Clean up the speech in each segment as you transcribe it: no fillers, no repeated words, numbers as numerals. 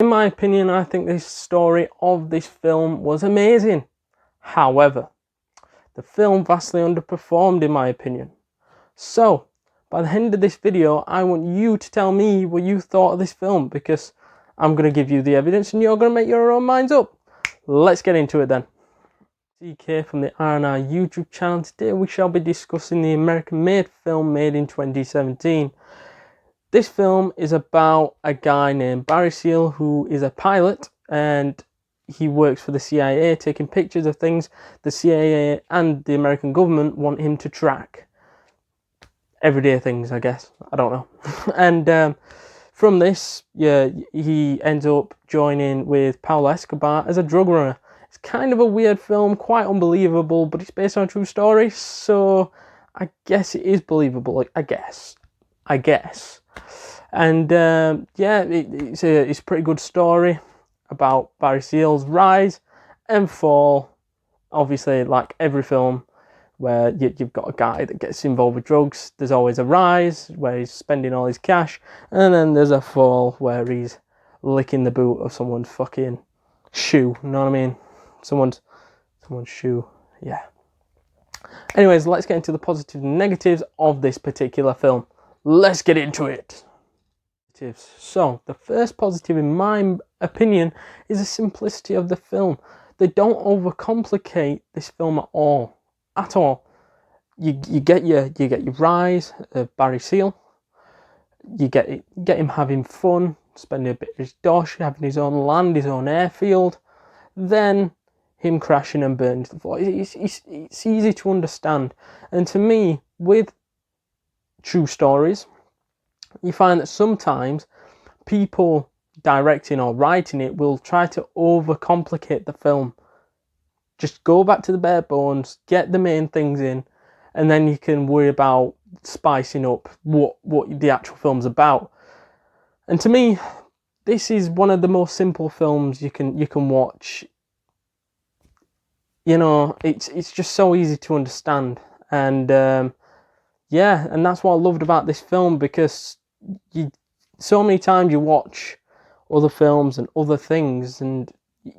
In my opinion, I think the story of this film was amazing. However, the film vastly underperformed in my opinion. So, by the end of this video, I want you to tell me what you thought of this film, because I'm going to give you the evidence and you're going to make your own minds up. Let's get into it then. CK from the R&R YouTube channel. Today we shall be discussing the American-made film made in 2017. This film is about a guy named Barry Seal who is a pilot, and he works for the CIA, taking pictures of things the CIA and the American government want him to track. Everyday things, I guess. I don't know. And from this, yeah, he ends up joining with Pablo Escobar as a drug runner. It's kind of a weird film, quite unbelievable, but it's based on a true story, so I guess it is believable. Like, I guess. And yeah, it's a pretty good story about Barry Seal's rise and fall. Obviously, like every film where you've got a guy that gets involved with drugs, there's always a rise where he's spending all his cash, and then there's a fall where he's licking the boot of someone's fucking shoe, you know what I mean? Someone's shoe, yeah. Anyways, let's get into the positives and negatives of this particular film. Let's get into it. So, the first positive in my opinion is the simplicity of the film. They don't overcomplicate this film at all. You get your rise of Barry Seal. You get him having fun, spending a bit of his dosh, having his own land, his own airfield. Then him crashing and burning to the floor. It's easy to understand. And to me, with true stories, you find that sometimes people directing or writing it will try to overcomplicate the film. Just go back to the bare bones, get the main things in, and then you can worry about spicing up what the actual film's about. And to me, this is one of the most simple films you can watch. You know, it's just so easy to understand, and yeah, and that's what I loved about this film, because so many times you watch other films and other things, and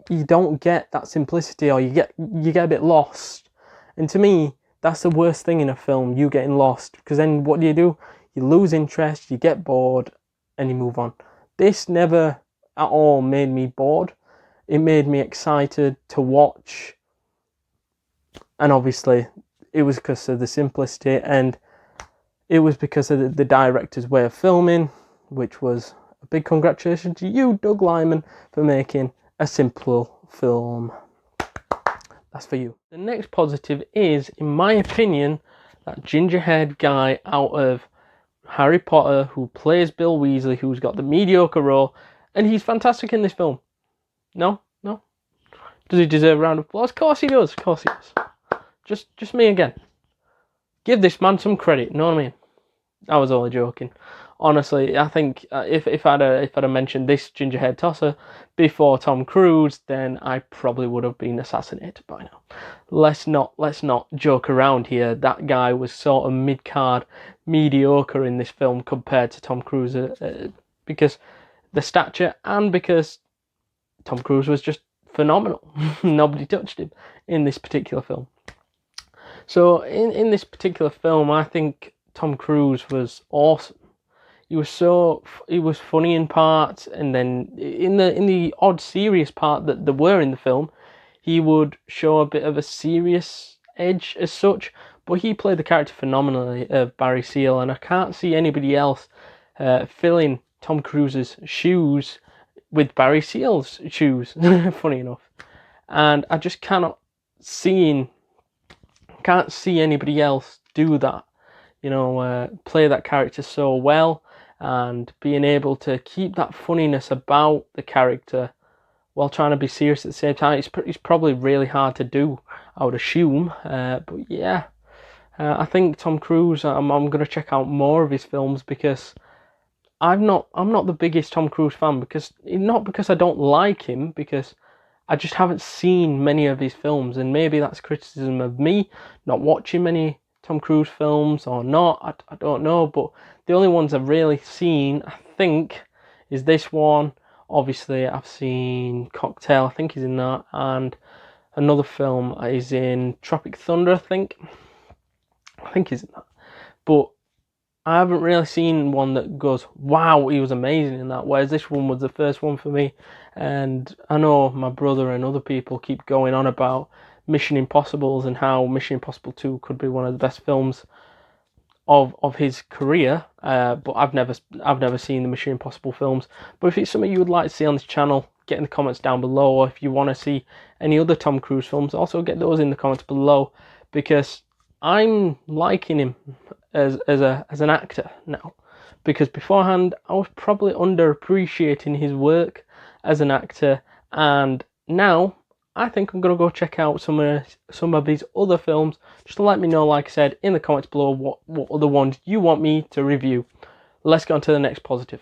you don't get that simplicity, or you get a bit lost. And to me, that's the worst thing in a film, you getting lost, because then what do? You lose interest, you get bored, and you move on. This never at all made me bored. It made me excited to watch. And obviously, it was because of the simplicity, and it was because of the director's way of filming, which was a big congratulations to you, Doug Liman, for making a simple film. That's for you. The next positive is, in my opinion, that ginger-haired guy out of Harry Potter who plays Bill Weasley, who's got the mediocre role, and he's fantastic in this film. No? Does he deserve a round of applause? Of course he does. Just me again. Give this man some credit, you know what I mean? I was only joking. Honestly, I think if I'd have mentioned this ginger-haired tosser before Tom Cruise, then I probably would have been assassinated by now. Let's not joke around here. That guy was sort of mid-card, mediocre in this film compared to Tom Cruise, because the stature, and because Tom Cruise was just phenomenal. Nobody touched him in this particular film. So in this particular film, I think Tom Cruise was awesome. He was funny in parts, and then in the odd serious part that there were in the film, he would show a bit of a serious edge as such. But he played the character phenomenally of Barry Seal, and I can't see anybody else filling Tom Cruise's shoes with Barry Seal's shoes. Funny enough, and I just can't see anybody else do that. You know, play that character so well, and being able to keep that funniness about the character while trying to be serious at the same time. It's probably really hard to do, I would assume. But yeah, I think Tom Cruise, I'm going to check out more of his films, because I'm not the biggest Tom Cruise fan, not because I don't like him, because I just haven't seen many of his films, and maybe that's criticism of me not watching many Tom Cruise films or not. I don't know, but the only ones I've really seen, I think, is this one, Obviously, I've seen Cocktail, I think he's in that, and another film is in Tropic Thunder, I think he's in that. But I haven't really seen one that goes, wow, he was amazing in that, whereas this one was the first one for me. And I know my brother and other people keep going on about Mission Impossibles and how Mission Impossible 2 could be one of the best films of his career, but I've never seen the Mission Impossible films. But if it's something you would like to see on this channel, get in the comments down below. Or if you want to see any other Tom Cruise films, also get those in the comments below, because I'm liking him as an actor now. Because beforehand I was probably underappreciating his work as an actor, and now I think I'm gonna go check out some of these other films. Just to let me know, like I said, in the comments below what other ones you want me to review. Let's go on to the next positive.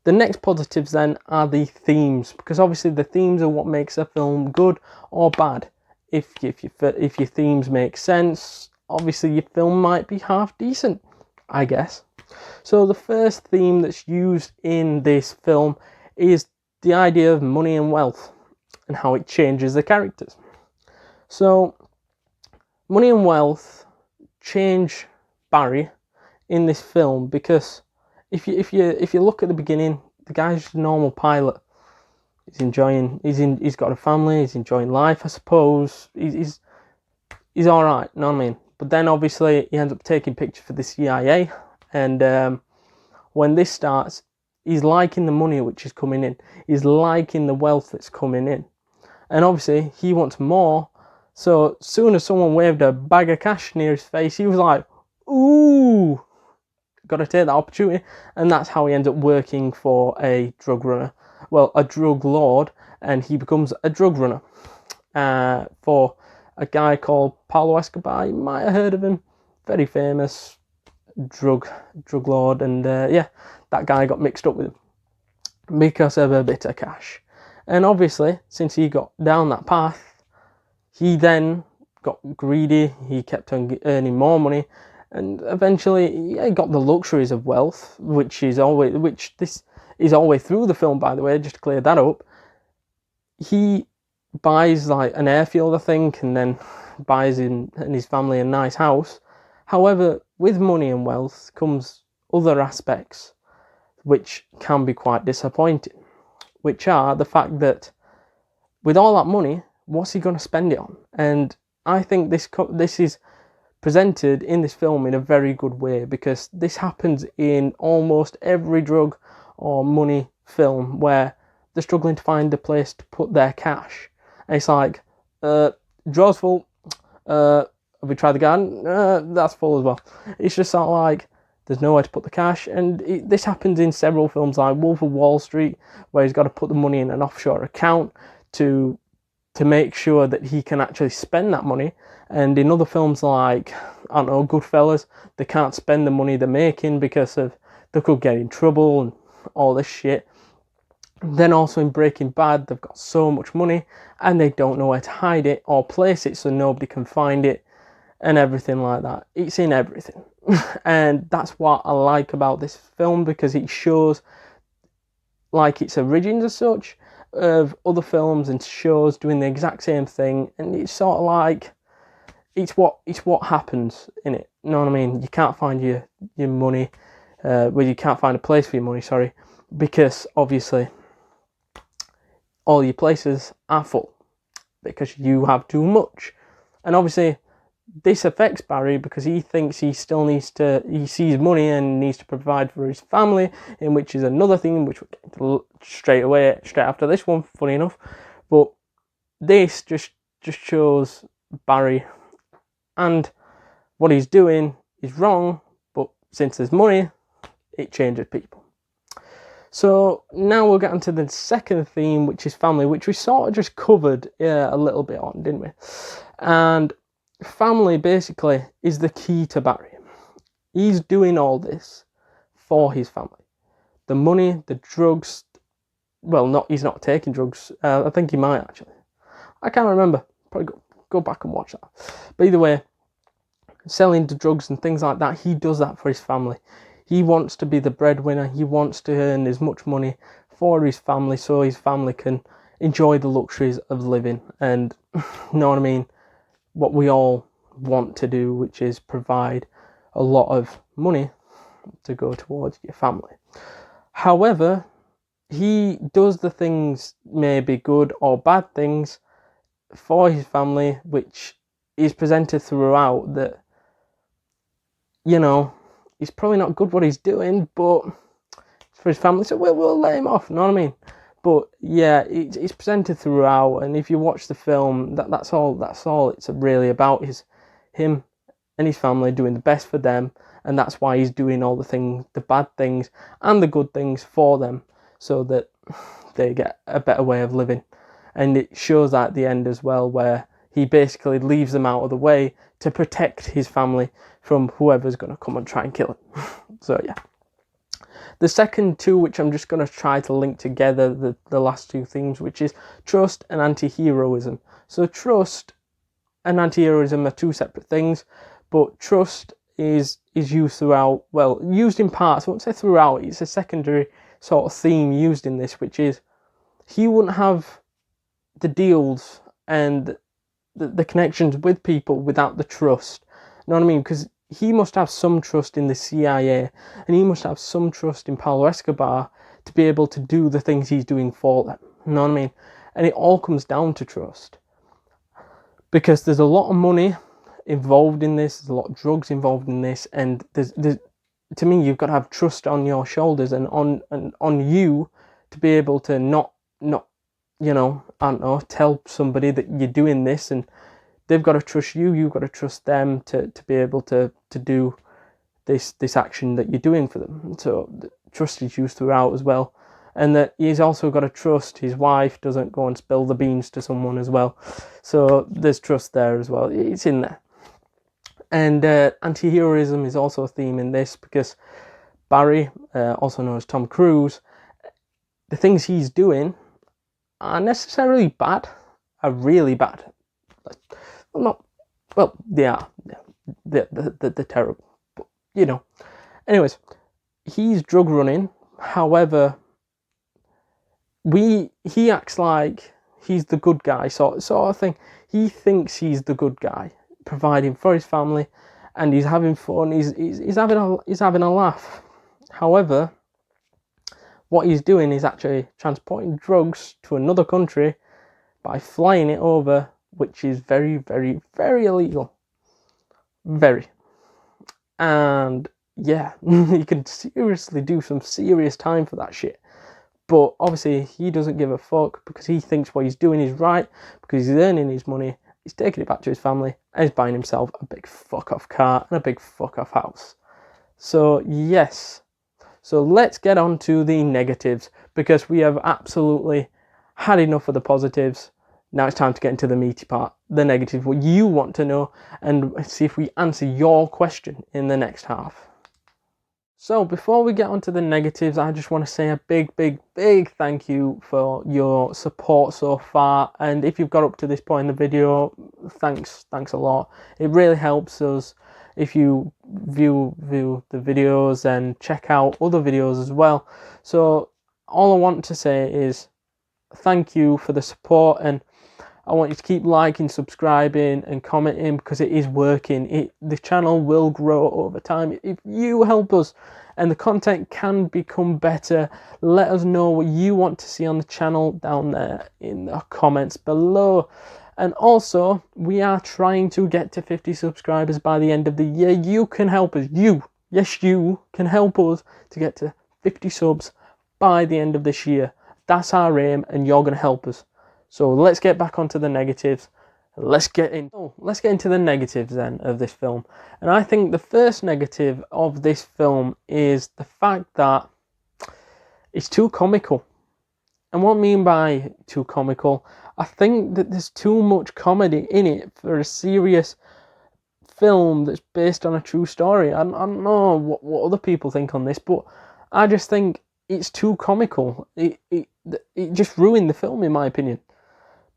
The next positives then are the themes, because obviously the themes are what makes a film good or bad. If your themes make sense, obviously your film might be half decent, I guess. So the first theme that's used in this film is the idea of money and wealth and how it changes the characters. So money and wealth change Barry in this film, because if you look at the beginning, the guy's just a normal pilot. He's got a family, he's enjoying life, I suppose. He's all right, you know what I mean? But then obviously he ends up taking pictures for the CIA, and when this starts, he's liking the money which is coming in. He's liking the wealth that's coming in. And obviously he wants more. So as soon as someone waved a bag of cash near his face, he was like, ooh, got to take that opportunity. And that's how he ends up working for a drug runner. Well, a drug lord, and he becomes a drug runner for a guy called Pablo Escobar. You might have heard of him. Very famous drug lord. And yeah, that guy got mixed up with him because of a bit of cash. And obviously, since he got down that path, he then got greedy. He kept on earning more money, and eventually he got the luxuries of wealth, which is always through the film, by the way, just to clear that up. He buys like an airfield, I think, and then buys him and his family a nice house. However, with money and wealth comes other aspects which can be quite disappointing, which are the fact that with all that money, what's he going to spend it on? And I think this is presented in this film in a very good way, because this happens in almost every drug or money film where they're struggling to find a place to put their cash. And it's like, draw's full, have we tried the garden? That's full as well. It's just sort of like, there's nowhere to put the cash. And this happens in several films like Wolf of Wall Street, where he's got to put the money in an offshore account to make sure that he can actually spend that money. And in other films like, I don't know, Goodfellas, they can't spend the money they're making because they could get in trouble and all this shit. Then also in Breaking Bad, they've got so much money and they don't know where to hide it or place it so nobody can find it and everything like that. It's in everything. And that's what I like about this film, because it shows like its origins as such of other films and shows doing the exact same thing, and it's sort of like it's what happens in it. You know what I mean? You can't find your money, you can't find a place for your money, sorry, because obviously all your places are full because you have too much. And obviously this affects Barry because he thinks he still needs to, he sees money and needs to provide for his family, in which is another thing which we'll get to straight after this one, funny enough. But this just shows Barry, and what he's doing is wrong, but since there's money, it changes people. So now we'll get into the second theme, which is family, which we sort of just covered a little bit on, didn't we? And family basically is the key to Barry. He's doing all this for his family. The money, the drugs, well, he's not taking drugs. I think he might actually. I can't remember. Probably go back and watch that. But either way, selling the drugs and things like that, he does that for his family. He wants to be the breadwinner. He wants to earn as much money for his family, so his family can enjoy the luxuries of living, and you know what I mean, what we all want to do, which is provide a lot of money to go towards your family. However, he does the things, maybe good or bad things, for his family, which is presented throughout, that, you know, he's probably not good what he's doing, but for his family, so we'll let him off, you know what I mean? But yeah, it's presented throughout, and if you watch the film, that's all it's really about, is him and his family doing the best for them, and that's why he's doing all the things, the bad things and the good things for them, so that they get a better way of living. And it shows that at the end as well, where he basically leaves them out of the way to protect his family from whoever's going to come and try and kill him. So yeah. The second two, which I'm just going to try to link together, the last two themes, which is trust and anti-heroism. So trust and anti-heroism are two separate things, but trust is used throughout, well, used in parts, I won't say throughout, it's a secondary sort of theme used in this, which is he wouldn't have the deals and the connections with people without the trust. You know what I mean? Because he must have some trust in the CIA, and he must have some trust in Pablo Escobar to be able to do the things he's doing for them. You know what I mean? And it all comes down to trust. Because there's a lot of money involved in this, there's a lot of drugs involved in this, and there's to me, you've got to have trust on your shoulders and on you to be able to not you know, I don't know, tell somebody that you're doing this, and they've got to trust you, you've got to trust them to be able to do this action that you're doing for them. So trust is used throughout as well. And that he's also got to trust his wife doesn't go and spill the beans to someone as well. So there's trust there as well. It's in there. And anti-heroism is also a theme in this, because Barry, also known as Tom Cruise, the things he's doing are necessarily bad, are really bad. They are. They're terrible. But, you know. Anyways, he's drug running. However, he acts like he's the good guy, sort of thing. He thinks he's the good guy, providing for his family, and he's having fun. He's having a laugh. However, what he's doing is actually transporting drugs to another country by flying it over, which is very, very, very illegal. Very. And yeah, you can seriously do some serious time for that shit. But obviously he doesn't give a fuck, because he thinks what he's doing is right, because he's earning his money, he's taking it back to his family, and he's buying himself a big fuck off car and a big fuck off house. So yes. So let's get on to the negatives, because we have absolutely had enough of the positives. Now it's time to get into the meaty part, the negative, what you want to know, and see if we answer your question in the next half. So before we get onto the negatives, I just want to say a big, big, big thank you for your support so far. And if you've got up to this point in the video, thanks a lot. It really helps us if you view the videos and check out other videos as well. So all I want to say is thank you for the support, and I want you to keep liking, subscribing and commenting, because it is working. The channel will grow over time if you help us, and the content can become better. Let us know what you want to see on the channel down there in the comments below. And also, we are trying to get to 50 subscribers by the end of the year. You can help us. You can help us to get to 50 subs by the end of this year. That's our aim, and you're going to help us. So let's get back onto the negatives. Let's get into the negatives then of this film. And I think the first negative of this film is the fact that it's too comical. And what I mean by too comical, I think that there's too much comedy in it for a serious film that's based on a true story. I don't know what other people think on this, but I just think it's too comical. It just ruined the film, in my opinion.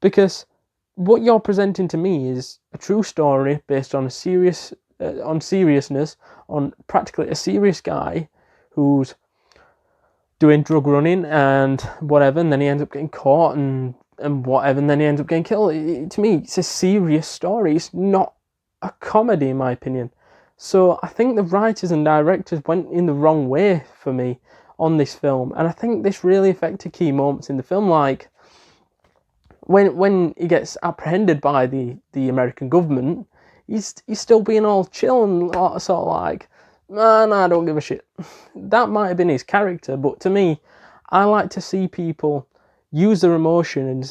Because what you're presenting to me is a true story based on on seriousness, on practically a serious guy who's doing drug running and whatever, and then he ends up getting caught and whatever, and then he ends up getting killed. To me, it's a serious story. It's not a comedy, in my opinion. So I think the writers and directors went in the wrong way for me on this film, and I think this really affected key moments in the film, like when he gets apprehended by the American government. He's still being all chill and sort of like, man, I don't give a shit. That might have been his character, but to me, I like to see people use their emotion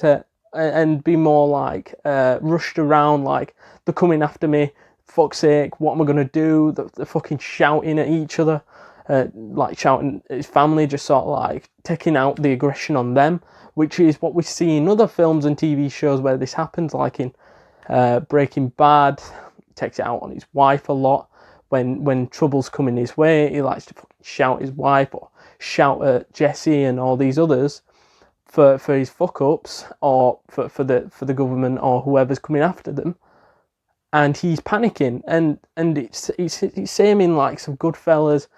and be more like rushed around, like they're coming after me. Fuck's sake, what am I gonna do? They're fucking shouting at each other, like shouting at his family, just sort of like taking out the aggression on them, which is what we see in other films and TV shows where this happens, like in Breaking Bad. He takes it out on his wife a lot. When trouble's coming his way, he likes to fucking shout at his wife or shout at Jesse and all these others for his fuck ups, or for the government or whoever's coming after them, and he's panicking. And it's same in like some Goodfellas,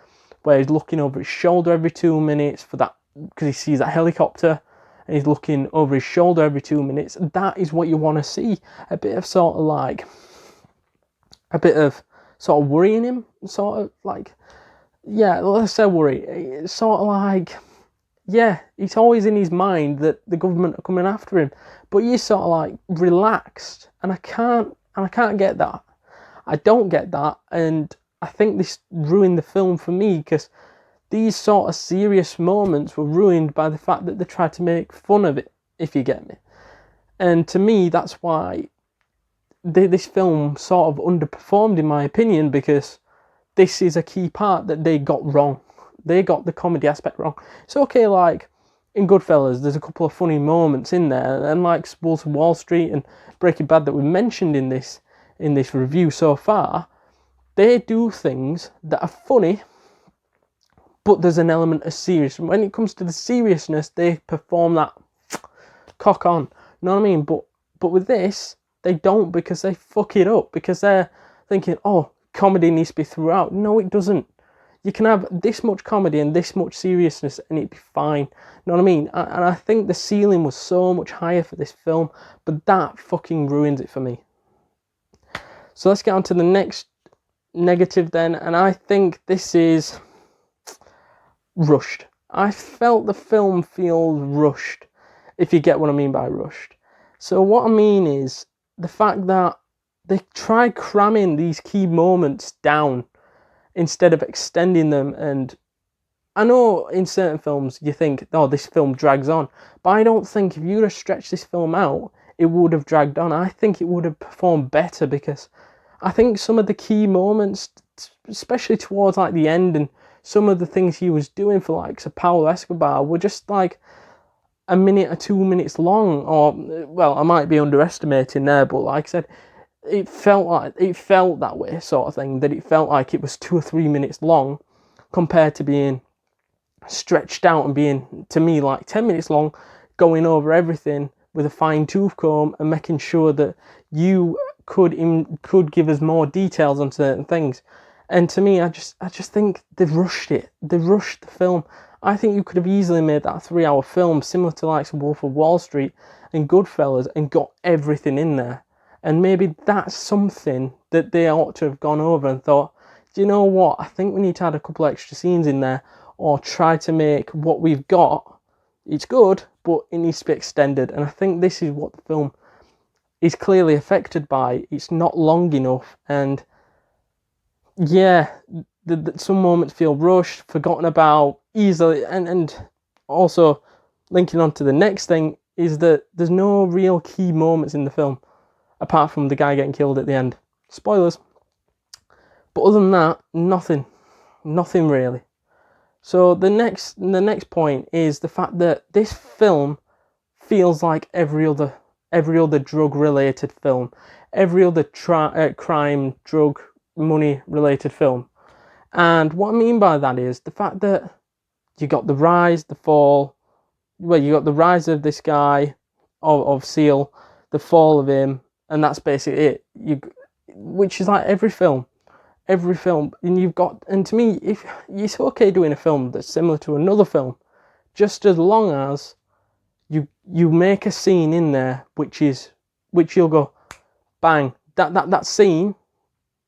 where he's looking over his shoulder every 2 minutes for that, because he sees that helicopter and he's looking over his shoulder every 2 minutes. That is what you want to see. A bit of sort of worrying him, sort of like, yeah, let's say worry. It's sort of like, yeah, it's always in his mind that the government are coming after him, but he's sort of like relaxed, and I can't get that. I don't get that, and I think this ruined the film for me, because these sort of serious moments were ruined by the fact that they tried to make fun of it, if you get me. And to me, that's why this film sort of underperformed, in my opinion, because this is a key part that they got wrong. They got the comedy aspect wrong. It's okay, like in Goodfellas, there's a couple of funny moments in there, and like Wolf of Wall Street and Breaking Bad that we mentioned in this review so far, they do things that are funny, but there's an element of serious. When it comes to the seriousness, they perform that cock on. You know what I mean? But with this, they don't, because they fuck it up, because they're thinking, oh, comedy needs to be throughout. No, it doesn't. You can have this much comedy and this much seriousness and it'd be fine. You know what I mean? And I think the ceiling was so much higher for this film, but that fucking ruins it for me. So let's get on to the next negative then, and I think this is rushed. I felt the film feels rushed, if you get what I mean by rushed. So what I mean is the fact that they tried cramming these key moments down instead of extending them. And I know in certain films you think, oh, this film drags on, but I don't think if you would have stretched this film out, it would have dragged on. I think it would have performed better, because I think some of the key moments, especially towards like the end, and some of the things he was doing for like Sir Pablo Escobar were just like a minute or 2 minutes long, or, well, I might be underestimating there, but like I said, it felt that way, sort of thing, that it felt like it was 2 or 3 minutes long compared to being stretched out and being, to me, like 10 minutes long, going over everything with a fine tooth comb and making sure that you could give us more details on certain things. And to me, I just think they've rushed it. They've rushed the film. I think you could have easily made that a 3-hour film, similar to like Wolf of Wall Street and Goodfellas, and got everything in there. And maybe that's something that they ought to have gone over and thought, do you know what? I think we need to add a couple extra scenes in there, or try to make what we've got, it's good, but it needs to be extended. And I think this is what the film is clearly affected by. It's not long enough, and yeah, some moments feel rushed, forgotten about easily, and also linking on to the next thing is that there's no real key moments in the film apart from the guy getting killed at the end. Spoilers. But other than that, nothing really. So the next point is the fact that this film feels like every other drug related film, every other crime, drug, money related film. And what I mean by that is the fact that you got the rise, the fall. Well, you got the rise of this guy, of Seal, the fall of him, and that's basically it. Which is like every film, and you've got. And to me, if it's okay doing a film that's similar to another film, just as long as you make a scene in there which you'll go, bang, that scene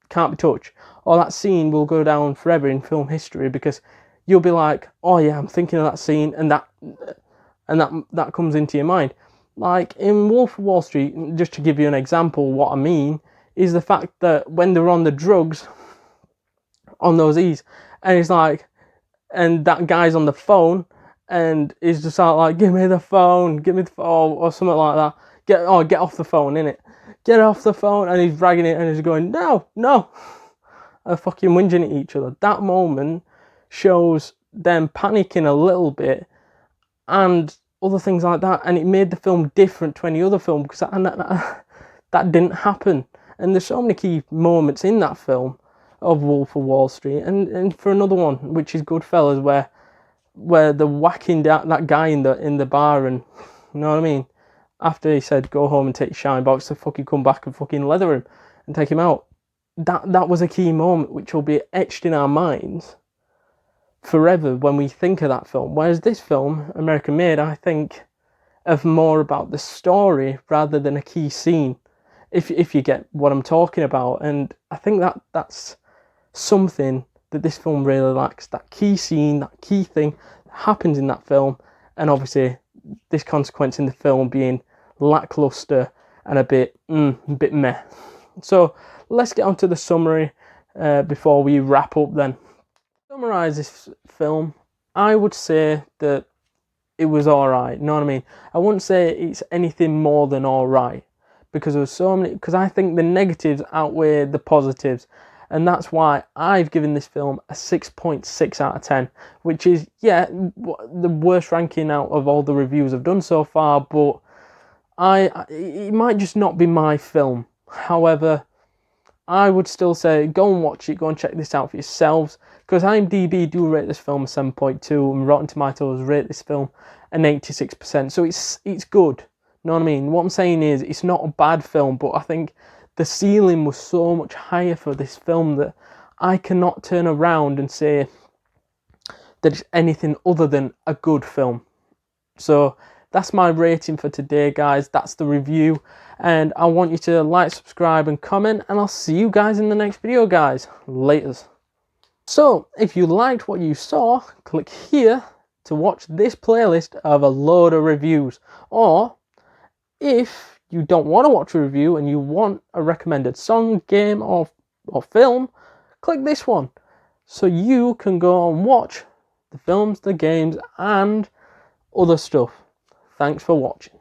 can't be touched, or that scene will go down forever in film history, because you'll be like, oh yeah, I'm thinking of that scene, and that comes into your mind. Like in Wolf of Wall Street, just to give you an example, what I mean is the fact that when they're on the drugs, on those E's, and it's like, and that guy's on the phone, and he's just like, give me the phone, or something like that. Get off the phone, innit? Get off the phone, and he's dragging it, and he's going, no, and fucking whinging at each other. That moment shows them panicking a little bit, and other things like that, and it made the film different to any other film, because that didn't happen. And there's so many key moments in that film of Wolf of Wall Street, and for another one, which is Goodfellas, where they're whacking that guy in the bar, and you know what I mean, after he said go home and take your shine box, to fucking come back and fucking leather him and take him out. That was a key moment which will be etched in our minds forever when we think of that film. Whereas this film, American Made, I think of more about the story rather than a key scene, if you get what I'm talking about. And I think that's something that this film really lacks, that key scene, that key thing that happens in that film, and obviously this consequence in the film being lackluster and a bit meh. So let's get on to the summary before we wrap up then. To summarise this film, I would say that it was alright, you know what I mean? I wouldn't say it's anything more than alright, because there was so many, because I think the negatives outweigh the positives, and that's why I've given this film a 6.6 out of 10, which is, yeah, the worst ranking out of all the reviews I've done so far, but it might just not be my film. However, I would still say go and watch it, go and check this out for yourselves, because IMDb do rate this film a 7.2, and Rotten Tomatoes rate this film an 86%, so it's good, you know what I mean? What I'm saying is, it's not a bad film, but I think the ceiling was so much higher for this film that I cannot turn around and say that it's anything other than a good film. So that's my rating for today, guys. That's the review, and I want you to like, subscribe and comment, and I'll see you guys in the next video, guys. Laters. So if you liked what you saw, click here to watch this playlist of a load of reviews. Or if you don't want to watch a review and you want a recommended song, game or film, click this one so you can go and watch the films, the games and other stuff. Thanks for watching.